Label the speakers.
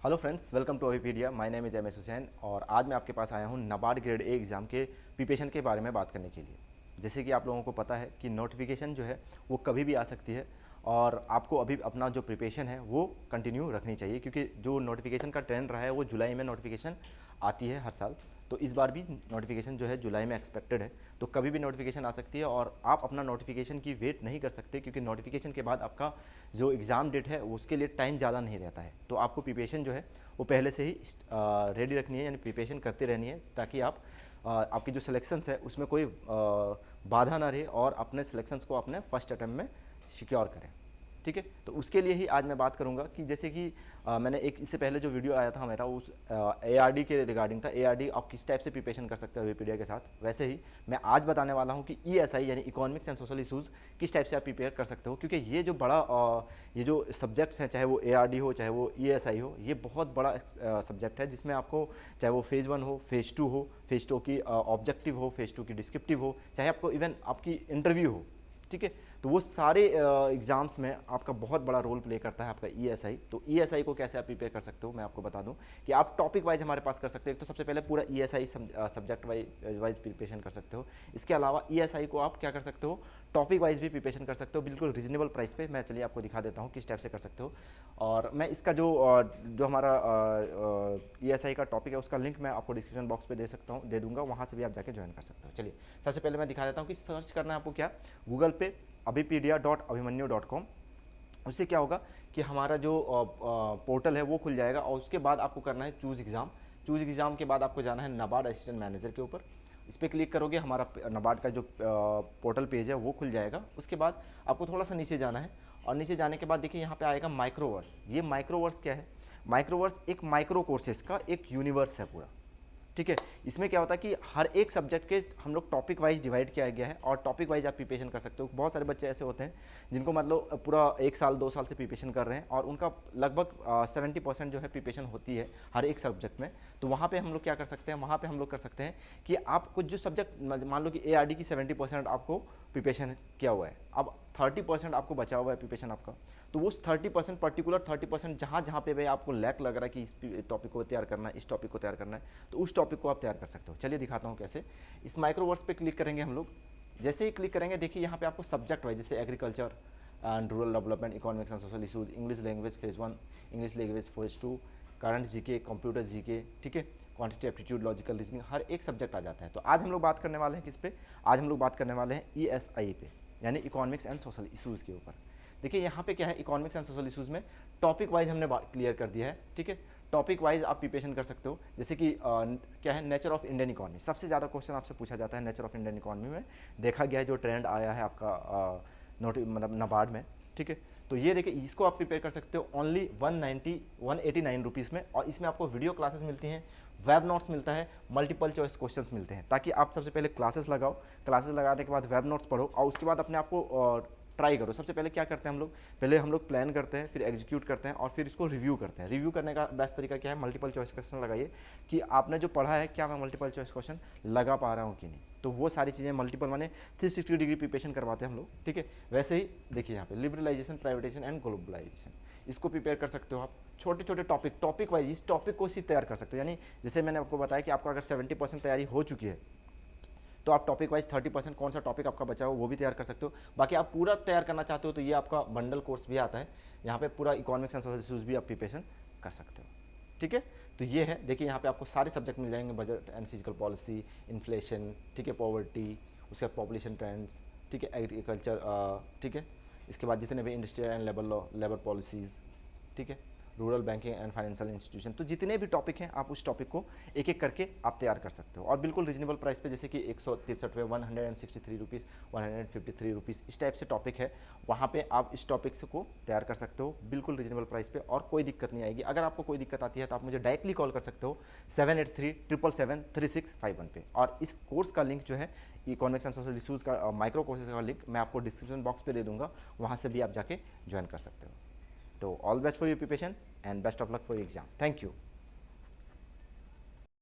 Speaker 1: Hello friends, welcome to Avipedia. My name is M S Hussain और आज मैं आपके पास आया हूँ नाबार्ड ग्रेड ए एग्ज़ाम के प्रिपरेशन के बारे में बात करने के लिए। जैसे कि आप लोगों को पता है कि नोटिफिकेशन जो है वो कभी भी आ सकती है और आपको अभी अपना जो प्रिपरेशन है वो कंटिन्यू रखनी चाहिए, क्योंकि जो नोटिफिकेशन का ट्रेंड रहा है वो जुलाई में नोटिफिकेशन आती है हर साल। तो इस बार भी नोटिफिकेशन जो है जुलाई में एक्सपेक्टेड है, तो कभी भी नोटिफिकेशन आ सकती है और आप अपना नोटिफिकेशन की वेट नहीं कर सकते, क्योंकि नोटिफिकेशन के बाद आपका जो एग्ज़ाम डेट है उसके लिए टाइम ज़्यादा नहीं रहता है। तो आपको प्रिपरेशन जो है वो पहले से ही रेडी रखनी है, यानी प्रिपरेशन करते रहनी है, ताकि आपकी जो सिलेक्शंस है उसमें कोई बाधा ना रहे और अपने सिलेक्शंस को अपने फर्स्ट अटैम्प्ट में सिक्योर करें। ठीक है, तो उसके लिए ही आज मैं बात करूंगा कि जैसे कि मैंने एक इससे पहले जो वीडियो आया था हमारा उस एआरडी के रिगार्डिंग था। एआरडी आप किस टाइप से प्रिपरेशन कर सकते हो विकिपीडिया के साथ, वैसे ही मैं आज बताने वाला हूं कि ईएसआई यानी इकोनॉमिक्स एंड सोशल इशूज़ किस टाइप से आप प्रिपेयर कर सकते हो, क्योंकि ये जो बड़ा ये जो सब्जेक्ट्स हैं, चाहे वो एआरडी हो चाहे वो ईएसआई हो, ये बहुत बड़ा सब्जेक्ट है जिसमें आपको चाहे वो फेज़ 1 हो, फेज़ 2 हो, फेज़ 2 की ऑब्जेक्टिव हो, फेज़ 2 की डिस्क्रिप्टिव हो, चाहे आपको इवन आपकी इंटरव्यू हो। ठीक है, तो वो सारे एग्जाम्स में आपका बहुत बड़ा रोल प्ले करता है आपका ईएसआई। तो ईएसआई को कैसे आप प्रिपेयर कर सकते हो, मैं आपको बता दूं कि आप टॉपिक वाइज हमारे पास कर सकते हो। तो सबसे पहले पूरा ईएसआई सब्जेक्ट वाइज प्रिपरेशन कर सकते हो। इसके अलावा ईएसआई को आप क्या कर सकते हो, टॉपिक वाइज भी प्रिपरेशन कर सकते हो, बिल्कुल रीजनेबल प्राइस पे। मैं चलिए आपको दिखा देता हूँ किस टाइप से कर सकते हो। और मैं इसका जो हमारा ईएसआई का टॉपिक है उसका लिंक मैं आपको डिस्क्रिप्शन बॉक्स पे दे दूंगा, वहाँ से भी आप जाके ज्वाइन कर सकते हो। चलिए सबसे पहले मैं दिखा देता हूँ कि सर्च करना है आपको क्या, गूगल पे abipedia.abhimanyu.com। उससे क्या होगा कि हमारा जो पोर्टल है वो खुल जाएगा और उसके बाद आपको करना है चूज़ एग्ज़ाम। चूज़ एग्ज़ाम के बाद आपको जाना है नाबार्ड असिस्टेंट मैनेजर के ऊपर। इस पर क्लिक करोगे, हमारा नाबार्ड का जो पोर्टल पेज है वो खुल जाएगा। उसके बाद आपको थोड़ा सा नीचे जाना है और नीचे जाने के बाद देखिए यहाँ पे आएगा माइक्रोवर्स। ये माइक्रोवर्स क्या है, माइक्रोवर्स एक माइक्रो कोर्सेज का एक यूनिवर्स है पूरा। ठीक है, इसमें क्या होता है कि हर एक सब्जेक्ट के हम लोग टॉपिक वाइज डिवाइड किया गया है और टॉपिक वाइज आप प्रिपरेशन कर सकते हो। बहुत सारे बच्चे ऐसे होते हैं जिनको मतलब पूरा 1 साल 2 साल से प्रिपरेशन कर रहे हैं और उनका लगभग 70% जो है प्रिपरेशन होती है हर एक सब्जेक्ट में। तो वहाँ पे हम लोग क्या कर सकते हैं, वहाँ पे हम लोग कर सकते हैं कि आप कुछ जो सब्जेक्ट, मान लो कि एआरडी की 70% आपको प्रिपरेशन किया हुआ है, अब 30% आपको बचा हुआ है प्रिपरेशन आपका। तो वो 30% पर्टिकुलर 30% जहाँ जहाँ पे भाई आपको लैक लग रहा है कि इस टॉपिक को तैयार करना है, इस टॉपिक को तैयार करना है, तो उस टॉपिक को आप तैयार कर सकते हो। चलिए दिखाता हूँ कैसे। इस माइक्रोवर्स पे क्लिक करेंगे हम लोग। जैसे ही क्लिक करेंगे देखिए यहाँ पे आपको सब्जेक्ट वाइज, जैसे agriculture and rural development, economics and social issues, English language phase 1, English language phase 2, current GK, computer GK, ठीक है, क्वांटिटी एप्टीट्यूड, लॉजिकल रीजनिंग, हर एक सब्जेक्ट आ जाता है। तो आज हम लोग बात करने वाले हैं किस पे, आज हम लोग बात करने वाले हैं ईएसआई पे, यानी इकोनॉमिक्स एंड सोशल इशूज़ के ऊपर। देखिए यहाँ पे क्या है, इकोनॉमिक्स एंड सोशल इशूज़ में टॉपिक वाइज हमने क्लियर कर दिया है। ठीक है, टॉपिक वाइज आप प्रिपरेशन कर सकते हो। जैसे कि क्या है, नेचर ऑफ इंडियन इकोनॉमी, सबसे ज़्यादा क्वेश्चन आपसे पूछा जाता है नेचर ऑफ इंडियन इकोनॉमी में। देखा गया है जो ट्रेंड आया है आपका मतलब नाबार्ड में। ठीक है, तो ये देखिए इसको आप प्रिपेयर कर सकते हो ओनली 189 रुपीज़ में, और इसमें आपको वीडियो क्लासेस मिलती हैं, वेब नोट्स मिलता है, मल्टीपल चॉइस क्वेश्चंस मिलते हैं, ताकि आप सबसे पहले क्लासेस लगाओ, क्लासेस लगाने के बाद वेब नोट्स पढ़ो और उसके बाद अपने आप को ट्राई करो। सबसे पहले क्या करते हैं हम लोग, पहले हम लोग प्लान करते हैं, फिर एग्जीक्यूट करते हैं और फिर इसको रिव्यू करते हैं। रिव्यू करने का बेस्ट तरीका क्या है, मल्टीपल चॉइस क्वेश्चन लगाइए कि आपने जो पढ़ा है क्या मैं मल्टीपल चॉइस क्वेश्चन लगा पा रहा हूँ कि नहीं। तो वो सारी चीज़ें मल्टीपल माने 360 डिग्री प्रिपरेशन करवाते हैं हम लोग। ठीक है, वैसे ही देखिए यहाँ पे लिबरलाइजेशन, प्राइवेटाइजेशन एंड ग्लोबलाइजेशन, इसको प्रिपेयर कर सकते हो आप। छोटे छोटे टॉपिक वाइज इस टॉपिक को सिर्फ तैयार कर सकते हो। यानी जैसे मैंने आपको बताया कि आपका अगर 70% तैयारी हो चुकी है तो आप टॉपिक वाइज 30% कौन सा टॉपिक आपका बचा हो वो भी तैयार कर सकते हो। बाकी आप पूरा तैयार करना चाहते हो तो ये आपका बंडल कोर्स भी आता है, यहाँ पे पूरा इकोनॉमिक्स एंड सोशल इशूज़ भी आप प्रिपरेशन कर सकते हो। ठीक है, तो ये है, देखिए यहाँ पे आपको सारे सब्जेक्ट मिल जाएंगे, budget and physical policy, inflation, ठीक है, पॉवर्टी, उसके बाद पॉपुलेशन ट्रेंड्स, ठीक है, एग्रीकल्चर, ठीक है, इसके बाद जितने भी इंडस्ट्रियल एंड लेबर पॉलिसीज़, ठीक है, rural banking and financial institution, तो जितने भी टॉपिक हैं आप उस टॉपिक को एक एक करके आप तैयार कर सकते हो और बिल्कुल रीजनेबल प्राइस पे। जैसे कि 163 163 रुपीज़, 153 रुपीज़, इस टाइप से टॉपिक है, वहाँ पे आप इस टॉपिक्स को तैयार कर सकते हो बिल्कुल रीजनेबल प्राइस पे और कोई दिक्कत नहीं आएगी। अगर आपको कोई दिक्कत आती है तो आप मुझे डायरेक्टली कॉल कर सकते हो 7837773651 पे। और इस कोर्स का लिंक जो है, इकोनॉमिक्स एंड सोशल इशूज़ का माइक्रो कोर्सेज का लिंक मैं आपको डिस्क्रिप्शन बॉक्स पे दे दूंगा, वहाँ से भी आप जाके ज्वाइन कर सकते हो। तो all best for your preparation and best of luck for your exam. Thank you.